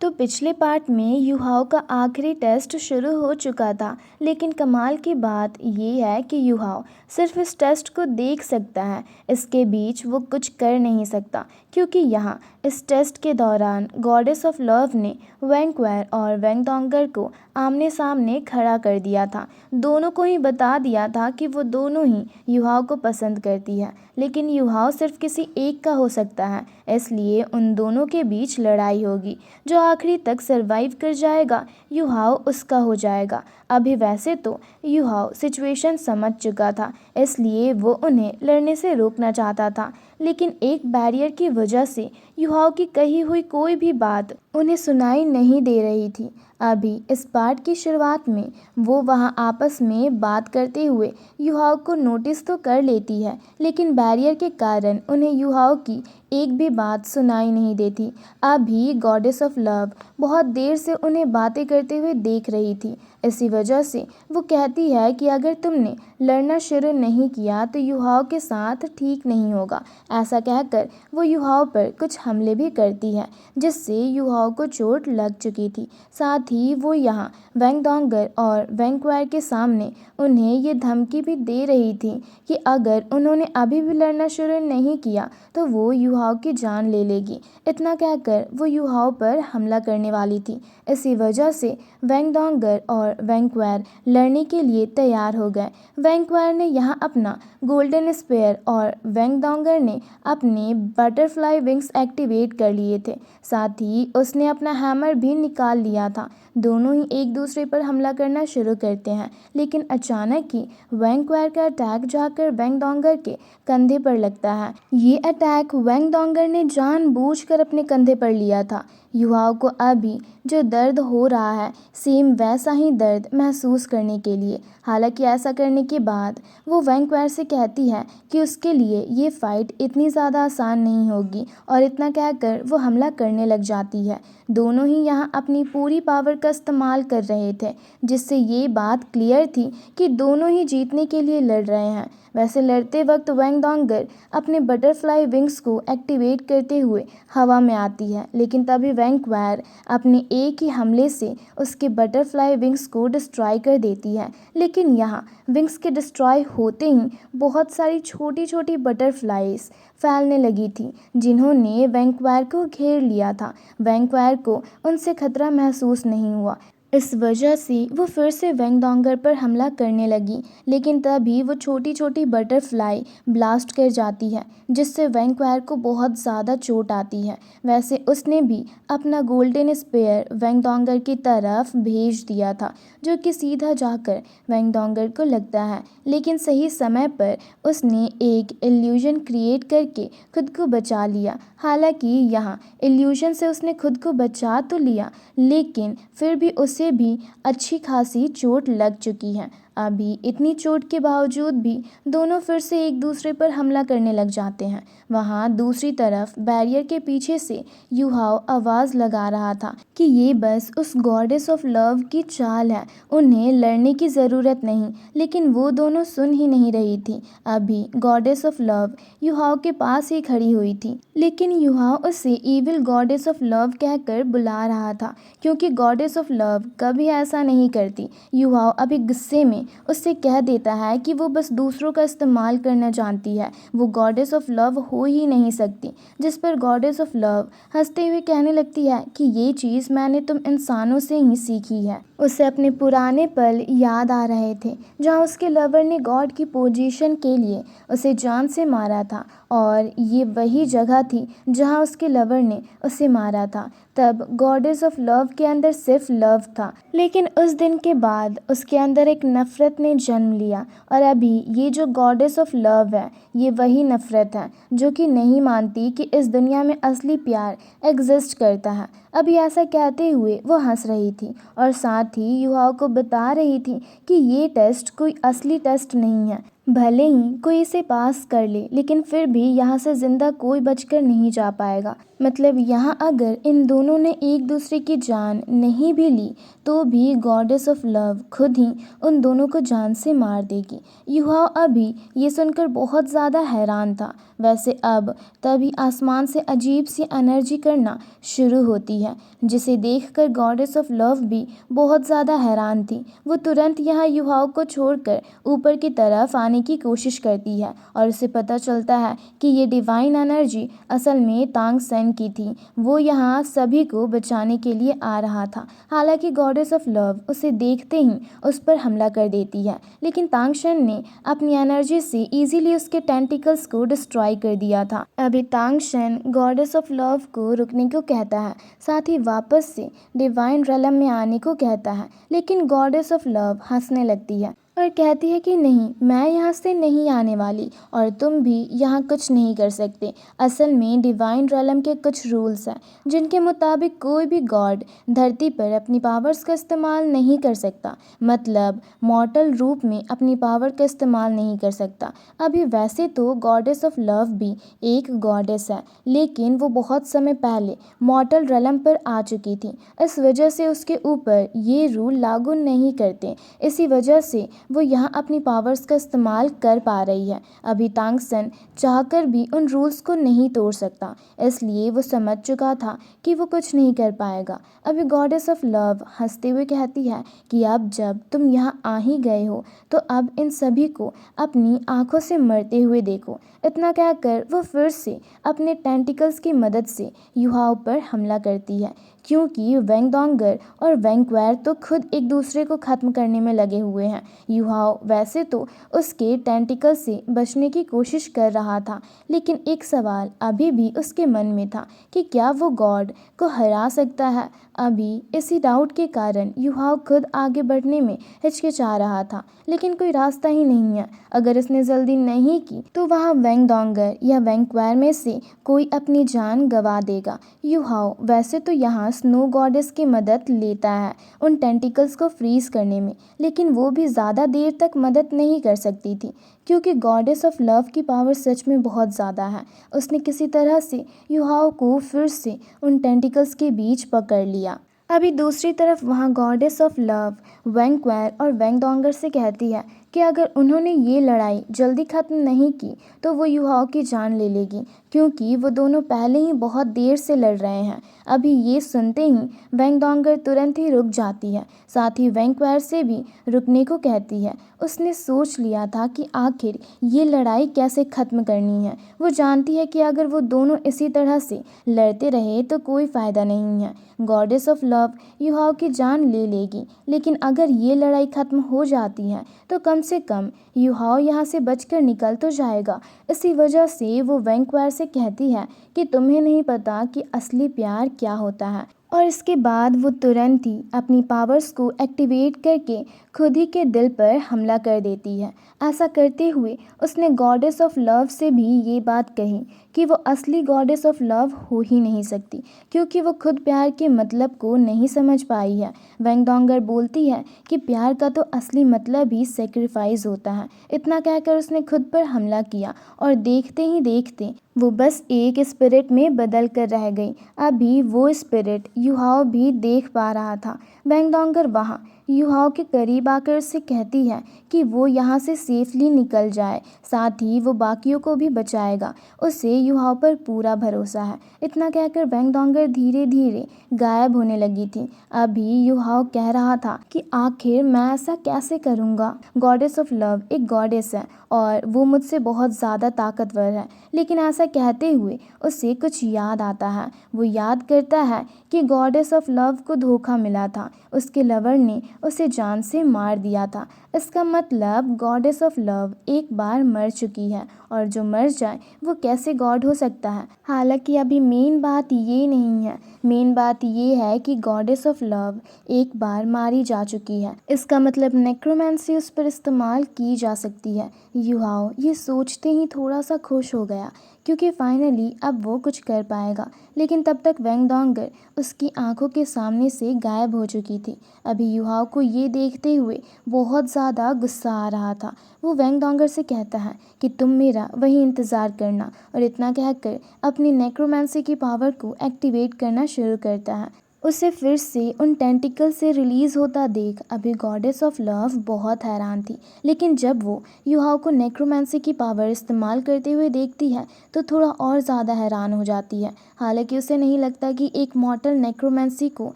तो पिछले पार्ट में युहाओ का आखिरी टेस्ट शुरू हो चुका था, लेकिन कमाल की बात ये है कि युहाओ सिर्फ इस टेस्ट को देख सकता है। इसके बीच वो कुछ कर नहीं सकता, क्योंकि यहाँ इस टेस्ट के दौरान गॉडेस ऑफ लव ने वैंक्वेर और वेंगडोंगर को आमने सामने खड़ा कर दिया था। दोनों को ही बता दिया था कि वो दोनों ही युहाओ को पसंद करती है, लेकिन युहाओ सिर्फ किसी एक का हो सकता है। इसलिए उन दोनों के बीच लड़ाई होगी। जो आखिरी तक सरवाइव कर जाएगा, युहाओ उसका हो जाएगा। अभी वैसे तो युहाओ सिचुएशन समझ चुका था, इसलिए वो उन्हें लड़ने से रोकना चाहता था, लेकिन एक बैरियर की वजह से युहाओ की कही हुई कोई भी बात उन्हें सुनाई नहीं दे रही थी। अभी इस पार्ट की शुरुआत में वो वहाँ आपस में बात करते हुए युहाओ को नोटिस तो कर लेती है, लेकिन बैरियर के कारण उन्हें युहाओ की एक भी बात सुनाई नहीं देती। अभी गॉडेस ऑफ लव बहुत देर से उन्हें बातें करते हुए देख रही थी। इसी वजह से वो कहती है कि अगर तुमने लड़ना शुरू नहीं किया तो युहाओ के साथ ठीक नहीं होगा। ऐसा कहकर वो युहाओ पर कुछ हमले भी करती है, जिससे युहाओ को चोट लग चुकी थी। साथ ही वो यहाँ वेंगडोंगर और वैंक्वेर के सामने उन्हें ये धमकी भी दे रही थी कि अगर उन्होंने अभी भी लड़ना शुरू नहीं किया तो वो युहाओ की जान ले लेगी। इतना कहकर वो युहाओ पर हमला करने वाली थी। इसी वजह से वेंगडोंगर और वैंक्वेर लड़ने के लिए तैयार हो गए। वैंक्वेर ने यहाँ अपना गोल्डन स्पेयर और वेंगडोंगर ने अपने बटरफ्लाई विंग्स एक्टिवेट कर लिए थे। साथ ही उसने अपना हैमर भी निकाल लिया था। दोनों ही एक दूसरे पर हमला करना शुरू करते हैं, लेकिन अचानक ही वैंक्वेर का अटैक जाकर वेंगडोंगर के कंधे पर लगता है। ये अटैक वेंगडोंगर ने जानबूझकर अपने कंधे पर लिया था। युवाओं को अभी जो दर्द हो रहा है, सेम वैसा ही दर्द महसूस करने के लिए। हालांकि ऐसा करने के बाद वो वैंक्वेर से कहती है कि उसके लिए ये फ़ाइट इतनी ज़्यादा आसान नहीं होगी, और इतना कहकर वो हमला करने लग जाती है। दोनों ही यहाँ अपनी पूरी पावर का इस्तेमाल कर रहे थे, जिससे ये बात क्लियर थी कि दोनों ही जीतने के लिए लड़ रहे हैं। वैसे लड़ते वक्त वेंगडोंगर अपने बटरफ्लाई विंग्स को एक्टिवेट करते हुए हवा में आती है, लेकिन तभी वैंक्वेर अपने एक ही हमले से उसके बटरफ्लाई विंग्स को डिस्ट्रॉय कर देती है। लेकिन यहाँ विंग्स के डिस्ट्रॉय होते ही बहुत सारी छोटी छोटी बटरफ्लाइज फैलने लगी थी, जिन्होंने वैंक्वेर को घेर लिया था। वैंक्वेर को उनसे खतरा महसूस नहीं हुआ। इस वजह से वो फिर से वेंगडोंगर पर हमला करने लगी, लेकिन तभी वो छोटी छोटी बटरफ्लाई ब्लास्ट कर जाती है, जिससे वैंक्वेर को बहुत ज़्यादा चोट आती है। वैसे उसने भी अपना गोल्डन स्पेयर वेंगडोंगर की तरफ भेज दिया था, जो कि सीधा जाकर वेंगडोंगर को लगता है, लेकिन सही समय पर उसने एक इल्यूजन क्रिएट करके खुद को बचा लिया। हालांकि यहाँ इल्यूजन से उसने खुद को बचा तो लिया, लेकिन फिर भी उसे भी अच्छी खासी चोट लग चुकी है। अभी इतनी चोट के बावजूद भी दोनों फिर से एक दूसरे पर हमला करने लग जाते हैं। वहाँ दूसरी तरफ बैरियर के पीछे से युहाओ आवाज़ लगा रहा था कि ये बस उस गॉडेस ऑफ लव की चाल है, उन्हें लड़ने की ज़रूरत नहीं, लेकिन वो दोनों सुन ही नहीं रही थी। अभी गॉडेस ऑफ लव युहाओ के पास ही खड़ी हुई थी, लेकिन युहाओ उसे इविल गॉडेस ऑफ लव कहकर बुला रहा था, क्योंकि गॉडेस ऑफ लव कभी ऐसा नहीं करती। युहाओ अभी गुस्से में उससे कह देता है कि वो बस दूसरों का इस्तेमाल करना जानती है, वो गॉडेस ऑफ लव हो ही नहीं सकती। जिस पर गॉडेस ऑफ लव हंसते हुए कहने लगती है कि ये चीज़ मैंने तुम इंसानों से ही सीखी है। उसे अपने पुराने पल याद आ रहे थे, जहाँ उसके लवर ने गॉड की पोजीशन के लिए उसे जान से मारा था, और ये वही जगह थी जहाँ उसके लवर ने उसे मारा था। तब गॉडेस ऑफ लव के अंदर सिर्फ लव था, लेकिन उस दिन के बाद उसके अंदर एक नफ़रत ने जन्म लिया, और अभी ये जो गॉडेस ऑफ लव है, ये वही नफ़रत है जो कि नहीं मानती कि इस दुनिया में असली प्यार एग्जिस्ट करता है। अभी ऐसा कहते हुए वो हंस रही थी, और साथ ही युवाओं को बता रही थी कि ये टेस्ट कोई असली टेस्ट नहीं है। भले ही कोई इसे पास कर ले, लेकिन फिर भी यहाँ से जिंदा कोई बचकर नहीं जा पाएगा। मतलब यहाँ अगर इन दोनों ने एक दूसरे की जान नहीं भी ली तो भी गॉडेस ऑफ लव खुद ही उन दोनों को जान से मार देगी। युहाओ अभी ये सुनकर बहुत ज़्यादा हैरान था। वैसे अब तभी आसमान से अजीब सी एनर्जी करना शुरू होती है, जिसे देखकर गॉडेस ऑफ लव भी बहुत ज़्यादा हैरान थी। वो तुरंत यहाँ युहाओ को छोड़कर ऊपर की तरफ आने की कोशिश करती है और उसे पता चलता है कि ये डिवाइन एनर्जी असल में तांग सेन की थी। वो यहाँ सभी को बचाने के लिए आ रहा था। हालांकि गॉडेस ऑफ लव उसे देखते ही उस पर हमला कर देती है, लेकिन तांग सेन ने अपनी एनर्जी से इजीली उसके टेंटिकल्स को डिस्ट्रॉय कर दिया था। अभी तांग सेन गॉडेस ऑफ लव को रुकने को कहता है, साथ ही वापस से डिवाइन रेलम में आने को कहता है, लेकिन गॉडेस ऑफ लव हंसने लगती है और कहती है कि नहीं, मैं यहाँ से नहीं आने वाली और तुम भी यहाँ कुछ नहीं कर सकते। असल में डिवाइन रेलम के कुछ रूल्स हैं जिनके मुताबिक कोई भी गॉड धरती पर अपनी पावर्स का इस्तेमाल नहीं कर सकता, मतलब मॉर्टल रूप में अपनी पावर का इस्तेमाल नहीं कर सकता। अभी वैसे तो गॉडेस ऑफ लव भी एक गॉडेस है, लेकिन वो बहुत समय पहले मॉर्टल रेलम पर आ चुकी थी। इस वजह से उसके ऊपर ये रूल लागू नहीं करते। इसी वजह से वो यहाँ अपनी पावर्स का इस्तेमाल कर पा रही है। अभी तांग सेन चाहकर भी उन रूल्स को नहीं तोड़ सकता, इसलिए वो समझ चुका था कि वो कुछ नहीं कर पाएगा। अभी गॉडेस ऑफ लव हंसते हुए कहती है कि अब जब तुम यहाँ आ ही गए हो तो अब इन सभी को अपनी आंखों से मरते हुए देखो। इतना कहकर वो फिर से अपने टेंटिकल्स की मदद से युहाओ पर हमला करती है, क्योंकि वेंगडोंगर और वेंक्वेर तो खुद एक दूसरे को ख़त्म करने में लगे हुए हैं। युहाओ वैसे तो उसके टेंटिकल से बचने की कोशिश कर रहा था, लेकिन एक सवाल अभी भी उसके मन में था कि क्या वो गॉड को हरा सकता है। अभी इसी डाउट के कारण युहाओ खुद आगे बढ़ने में हिचकिचा रहा था, लेकिन कोई रास्ता ही नहीं है। अगर इसने जल्दी नहीं की तो वहाँ वेंगडोंगर या वेंक्वेर में से कोई अपनी जान गंवा देगा। युहाओ वैसे तो यहाँ स्नो गॉडेस की मदद लेता है उन टेंटिकल्स को फ्रीज करने में, लेकिन वो भी ज़्यादा देर तक मदद नहीं कर सकती थी, क्योंकि गॉडेस ऑफ लव की पावर सच में बहुत ज़्यादा है। उसने किसी तरह से युहाओ को फिर से उन टेंटिकल्स के बीच पकड़ लिया। अभी दूसरी तरफ वहाँ गॉडेस ऑफ लव वेंक्वेर और वेंगडोंगर से कहती है कि अगर उन्होंने ये लड़ाई जल्दी ख़त्म नहीं की तो वो युहाओ की जान ले लेगी, क्योंकि वो दोनों पहले ही बहुत देर से लड़ रहे हैं। अभी ये सुनते ही वेंगडोंगर तुरंत ही रुक जाती है, साथ ही वेंक्वेर से भी रुकने को कहती है। उसने सोच लिया था कि आखिर ये लड़ाई कैसे ख़त्म करनी है। वो जानती है कि अगर वो दोनों इसी तरह से लड़ते रहे तो कोई फ़ायदा नहीं है। गॉडेस ऑफ लव युहाओ की जान ले लेगी, लेकिन अगर ये लड़ाई ख़त्म हो जाती है तो कम से कम युहाओ यहाँ से बचकर निकल तो जाएगा। इसी वजह से वो वेंक्वेर से कहती है कि तुम्हें नहीं पता कि असली प्यार क्या होता है, और इसके बाद वो तुरंत ही अपनी पावर्स को एक्टिवेट करके खुद ही के दिल पर हमला कर देती है। ऐसा करते हुए उसने गॉडेस ऑफ लव से भी ये बात कही कि वो असली गॉडेस ऑफ लव हो ही नहीं सकती, क्योंकि वो खुद प्यार के मतलब को नहीं समझ पाई है। वेंगडोंगर बोलती है कि प्यार का तो असली मतलब ही सेक्रीफाइस होता है। इतना कहकर उसने खुद पर हमला किया और देखते ही देखते वो बस एक स्पिरिट में बदल कर रह गई। अभी वो स्पिरिट युहाओ भी देख पा रहा था। वेंगडोंगर वहाँ युहाओ के करीब आकर उससे कहती है कि वो यहाँ से सेफली निकल जाए, साथ ही वो बाकियों को भी बचाएगा। उसे युहाओ पर पूरा भरोसा है। इतना कहकर वेंगडोंगर धीरे धीरे गायब होने लगी थी। अभी युहाओ कह रहा था कि आखिर मैं ऐसा कैसे करूँगा। गॉडेस ऑफ लव एक गॉडेस है और वो मुझसे बहुत ज़्यादा ताकतवर है, लेकिन ऐसा कहते हुए उसे कुछ याद आता है। वो याद करता है कि गॉडेस ऑफ लव को धोखा मिला था, उसके लवर ने उसे जान से मार दिया था। इसका मतलब गॉडेस ऑफ लव एक बार मर चुकी है, और जो मर जाए वो कैसे गॉड हो सकता है। हालांकि अभी मेन बात ये नहीं है, मेन बात ये है कि गॉडेस ऑफ लव एक बार मारी जा चुकी है। इसका मतलब नेक्रोमेंसी उस पर इस्तेमाल की जा सकती है। युहाओ ये सोचते ही थोड़ा सा खुश हो गया, क्योंकि फाइनली अब वो कुछ कर पाएगा। लेकिन तब तक वेंगडोंगर उसकी आंखों के सामने से गायब हो चुकी थी। अभी युहाओ को ये देखते हुए बहुत ज़्यादा ज़्यादा गुस्सा आ रहा था। वो वेंगडोंगर से कहता है कि तुम मेरा वही इंतज़ार करना, और इतना कहकर अपनी नेक्रोमेंसी की पावर को एक्टिवेट करना शुरू करता है। उसे फिर से उन टेंटिकल से रिलीज़ होता देख अभी गॉडेस ऑफ लव बहुत हैरान थी, लेकिन जब वो युहाओ को नेक्रोमेंसी की पावर इस्तेमाल करते हुए देखती है तो थोड़ा और ज़्यादा हैरान हो जाती है। हालांकि उसे नहीं लगता कि एक मॉर्टल नेक्रोमेंसी को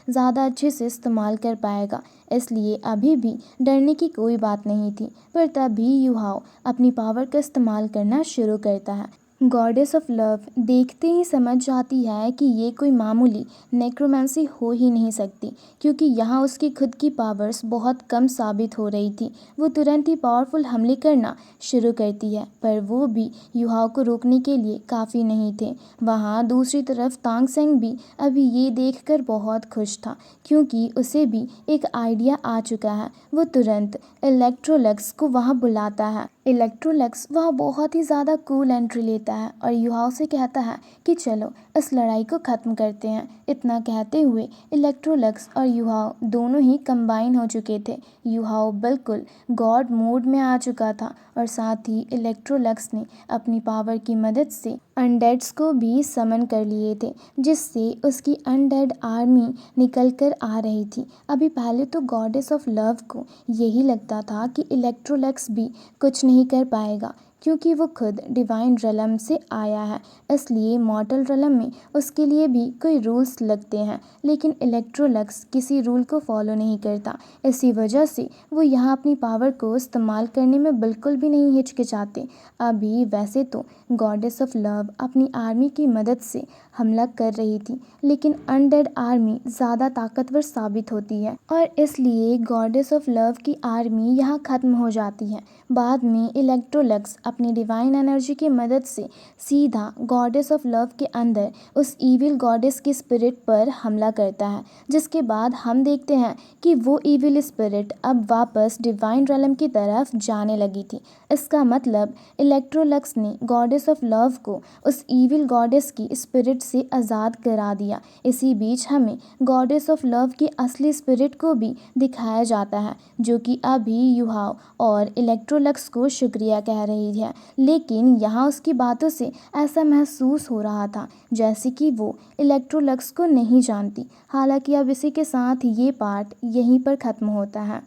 ज़्यादा अच्छे से इस्तेमाल कर पाएगा, इसलिए अभी भी डरने की कोई बात नहीं थी। पर तभी युहाओ अपनी पावर का इस्तेमाल करना शुरू करता है। गॉडेस ऑफ लव देखते ही समझ जाती है कि ये कोई मामूली नेक्रोमेंसी हो ही नहीं सकती, क्योंकि यहाँ उसकी खुद की पावर्स बहुत कम साबित हो रही थी। वो तुरंत ही पावरफुल हमले करना शुरू करती है, पर वो भी युहाओ को रोकने के लिए काफ़ी नहीं थे। वहाँ दूसरी तरफ तांग सेंग भी अभी ये देखकर बहुत खुश था, क्योंकि उसे भी एक आइडिया आ चुका है। वो तुरंत इलेक्ट्रोलक्स को वहाँ बुलाता है। इलेक्ट्रोलक्स वह बहुत ही ज़्यादा कूल एंट्री लेता है और युहाओ से कहता है कि चलो इस लड़ाई को ख़त्म करते हैं। इतना कहते हुए इलेक्ट्रोलक्स और युहाओ दोनों ही कंबाइन हो चुके थे। युहाओ बिल्कुल गॉड मोड में आ चुका था और साथ ही इलेक्ट्रोलक्स ने अपनी पावर की मदद से अनडेड्स को भी समन कर लिए थे, जिससे उसकी अनडेड आर्मी निकल कर आ रही थी। अभी पहले तो गॉडेस ऑफ लव को यही लगता था कि इलेक्ट्रोलक्स भी कुछ नहीं कर पाएगा, क्योंकि वो खुद डिवाइन रलम से आया है, इसलिए मॉर्टल रलम में उसके लिए भी कोई रूल्स लगते हैं। लेकिन इलेक्ट्रोलक्स किसी रूल को फॉलो नहीं करता, इसी वजह से वो यहाँ अपनी पावर को इस्तेमाल करने में बिल्कुल भी नहीं हिचकिचाते। अभी वैसे तो गॉडेस ऑफ लव अपनी आर्मी की मदद से हमला कर रही थी, लेकिन अनडेड आर्मी ज़्यादा ताकतवर साबित होती है और इसलिए गॉडेस ऑफ लव की आर्मी यहाँ ख़त्म हो जाती है। बाद में इलेक्ट्रोलक्स अपनी डिवाइन एनर्जी की मदद से सीधा गॉडेस ऑफ लव के अंदर उस ईविल गॉडेस की स्पिरिट पर हमला करता है, जिसके बाद हम देखते हैं कि वो ईविल स्पिरिट अब वापस डिवाइन रलम की तरफ जाने लगी थी। इसका मतलब इलेक्ट्रोलक्स ने गॉडेस ऑफ लव को उस ईविल गॉडेस की स्पिरिट से आज़ाद करा दिया। इसी बीच हमें गॉडेस ऑफ लव की असली स्पिरिट को भी दिखाया जाता है, जो कि अभी युहाओ और इलेक्ट्रोलक्स को शुक्रिया कह रही है, लेकिन यहाँ उसकी बातों से ऐसा महसूस हो रहा था जैसे कि वो इलेक्ट्रोलक्स को नहीं जानती। हालांकि अब इसी के साथ ये पार्ट यहीं पर ख़त्म होता है।